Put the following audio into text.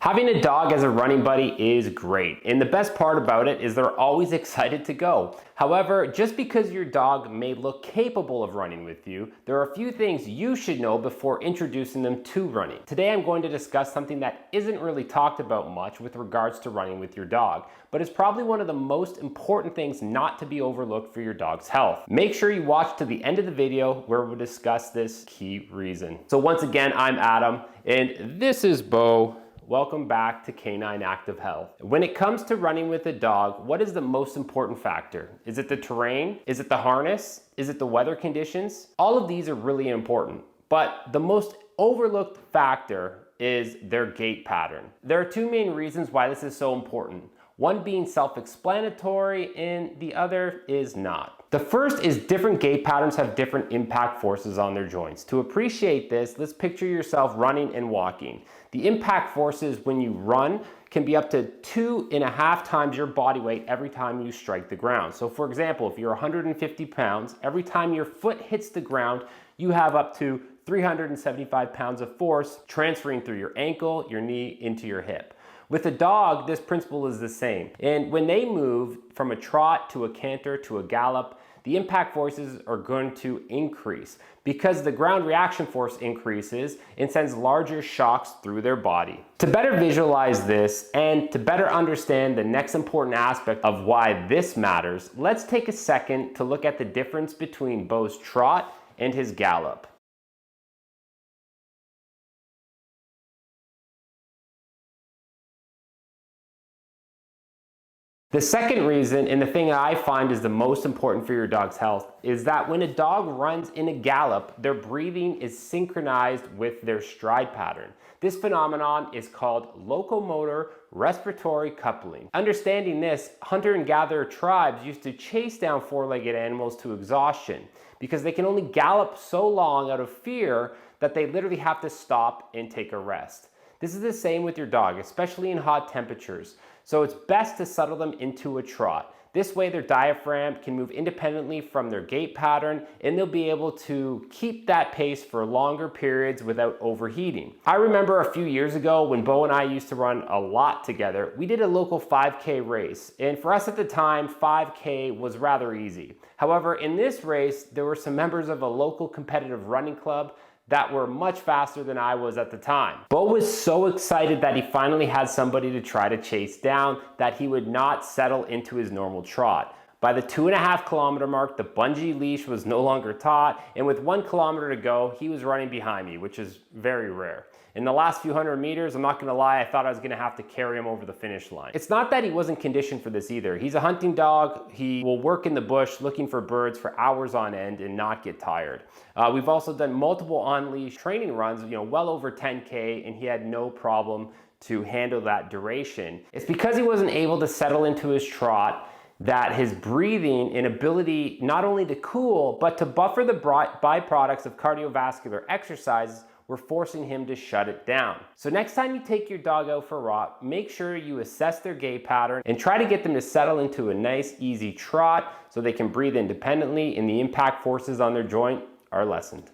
Having a dog as a running buddy is great, and the best part about it is they're always excited to go. However, just because your dog may look capable of running with you, there are a few things you should know before introducing them to running. Today I'm going to discuss something that isn't really talked about much with regards to running with your dog, but is probably one of the most important things not to be overlooked for your dog's health. Make sure you watch to the end of the video where we'll discuss this key reason. So once again, I'm Adam, and this is Bo. Welcome back to Canine Active Health. When it comes to running with a dog, what is the most important factor? Is it the terrain? Is it the harness? Is it the weather conditions? All of these are really important, but the most overlooked factor is their gait pattern. There are two main reasons why this is so important. One being self-explanatory and the other is not. The first is different gait patterns have different impact forces on their joints. To appreciate this, let's picture yourself running and walking. The impact forces when you run can be up to 2.5 times your body weight every time you strike the ground. So for example, if you're 150 pounds, every time your foot hits the ground, you have up to 375 pounds of force transferring through your ankle, your knee, into your hip. With a dog, this principle is the same. And when they move from a trot to a canter to a gallop, the impact forces are going to increase because the ground reaction force increases and sends larger shocks through their body. To better visualize this and to better understand the next important aspect of why this matters, let's take a second to look at the difference between Bo's trot and his gallop. The second reason, and the thing that I find is the most important for your dog's health, is that when a dog runs in a gallop, their breathing is synchronized with their stride pattern. This phenomenon is called locomotor respiratory coupling. Understanding this, hunter and gatherer tribes used to chase down four-legged animals to exhaustion because they can only gallop so long out of fear that they literally have to stop and take a rest. This is the same with your dog, especially in hot temperatures. So it's best to settle them into a trot. This way their diaphragm can move independently from their gait pattern and they'll be able to keep that pace for longer periods without overheating. I remember a few years ago when Bo and I used to run a lot together, we did a local 5K race. And for us at the time, 5K was rather easy. However, in this race, there were some members of a local competitive running club that were much faster than I was at the time. Bo was so excited that he finally had somebody to try to chase down that he would not settle into his normal trot. By the 2.5 kilometer mark, the bungee leash was no longer taut, and with 1 kilometer to go, he was running behind me, which is very rare. In the last few hundred meters, I'm not gonna lie, I thought I was gonna have to carry him over the finish line. It's not that he wasn't conditioned for this either. He's a hunting dog. He will work in the bush looking for birds for hours on end and not get tired. We've also done multiple on-leash training runs, well over 10K, and he had no problem to handle that duration. It's because he wasn't able to settle into his trot that his breathing and ability not only to cool, but to buffer the byproducts of cardiovascular exercises were forcing him to shut it down. So next time you take your dog out for a walk, make sure you assess their gait pattern and try to get them to settle into a nice, easy trot so they can breathe independently and the impact forces on their joint are lessened.